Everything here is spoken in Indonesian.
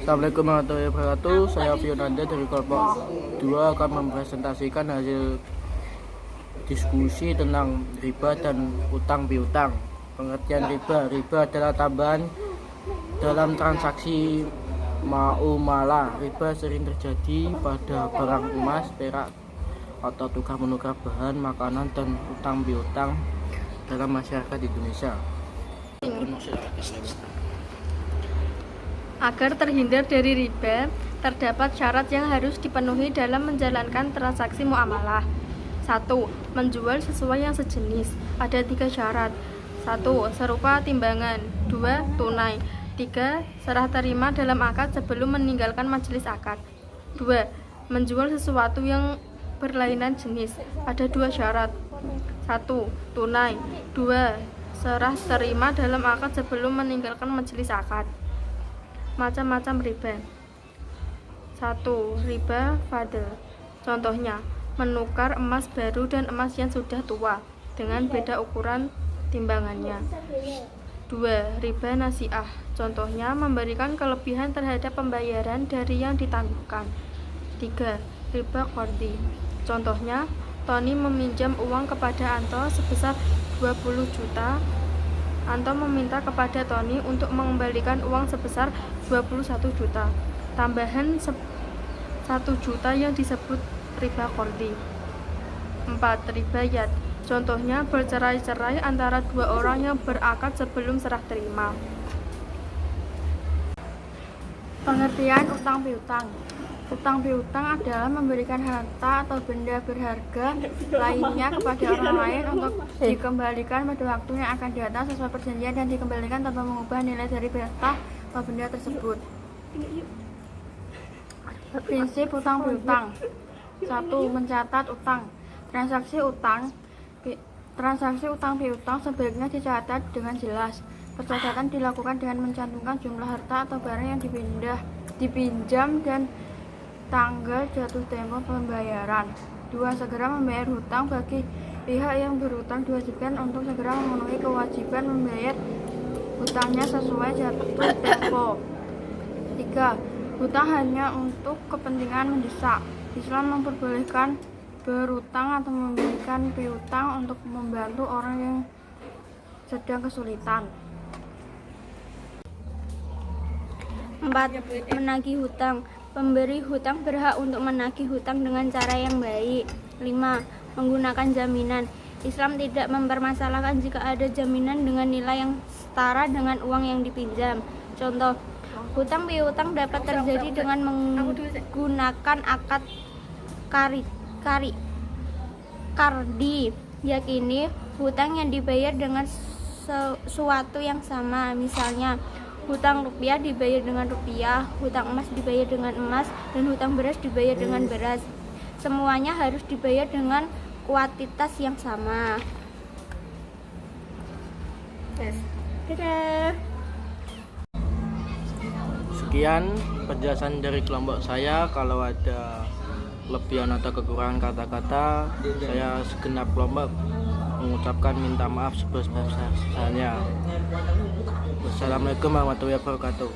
Assalamualaikum warahmatullahi wabarakatuh. Saya Fionanda dari kelompok 2 akan mempresentasikan hasil diskusi tentang riba dan utang piutang. Pengertian riba. Riba adalah tambahan dalam transaksi muamalah. Riba sering terjadi pada barang emas, perak, atau tukar menukar bahan makanan dan utang piutang dalam masyarakat Indonesia. Agar terhindar dari riba, terdapat syarat yang harus dipenuhi dalam menjalankan transaksi muamalah. 1. Menjual sesuai yang sejenis. Ada 3 syarat. 1. Serupa timbangan. 2. Tunai. 3. Serah terima dalam akad sebelum meninggalkan majelis akad. 2. Menjual sesuatu yang berlainan jenis. Ada 2 syarat. 1. Tunai. 2. Serah terima dalam akad sebelum meninggalkan majelis akad. Macam-macam riba. 1. Riba fadl. Contohnya, menukar emas baru dan emas yang sudah tua dengan beda ukuran timbangannya. 2. Riba nasiah. Contohnya, memberikan kelebihan terhadap pembayaran dari yang ditangguhkan. 3. Riba qardi. Contohnya, Tony meminjam uang kepada Anto sebesar 20 juta. Anto meminta kepada Tony untuk mengembalikan uang sebesar 21 juta. Tambahan 1 juta yang disebut riba qardi. 4. Riba yad. Contohnya bercerai-cerai antara 2 orang yang berakad sebelum serah terima. Pengertian utang piutang. Utang piutang adalah memberikan harta atau benda berharga lainnya kepada orang lain untuk dikembalikan pada waktu yang akan datang sesuai perjanjian dan dikembalikan tanpa mengubah nilai dari harta atau benda tersebut. Prinsip utang piutang. 1. Mencatat utang. Transaksi utang piutang sebaiknya dicatat dengan jelas. Pencatatan dilakukan dengan mencantumkan jumlah harta atau barang yang dipinjam dan tanggal jatuh tempo pembayaran. 2. Segera membayar hutang. Bagi pihak yang berhutang diwajibkan untuk segera memenuhi kewajiban membayar hutangnya sesuai jatuh tempo. 3. Hutang hanya untuk kepentingan mendesak. Islam memperbolehkan berhutang atau memberikan piutang untuk membantu orang yang sedang kesulitan. 4. Menagih hutang. Pemberi hutang berhak untuk menagih hutang dengan cara yang baik. 5. Menggunakan jaminan. Islam tidak mempermasalahkan jika ada jaminan dengan nilai yang setara dengan uang yang dipinjam. Contoh, hutang piutang dapat terjadi dengan menggunakan akad qardi, yakini hutang yang dibayar dengan sesuatu yang sama. Misalnya, hutang rupiah dibayar dengan rupiah, hutang emas dibayar dengan emas, dan hutang beras dibayar dengan beras. Semuanya harus dibayar dengan kuantitas yang sama. Dadah. Sekian penjelasan dari kelompok saya. Kalau ada kelebihan atau kekurangan kata-kata, saya segenap kelompok mengucapkan minta maaf sebesar-besarnya. Wassalamualaikum warahmatullahi wabarakatuh.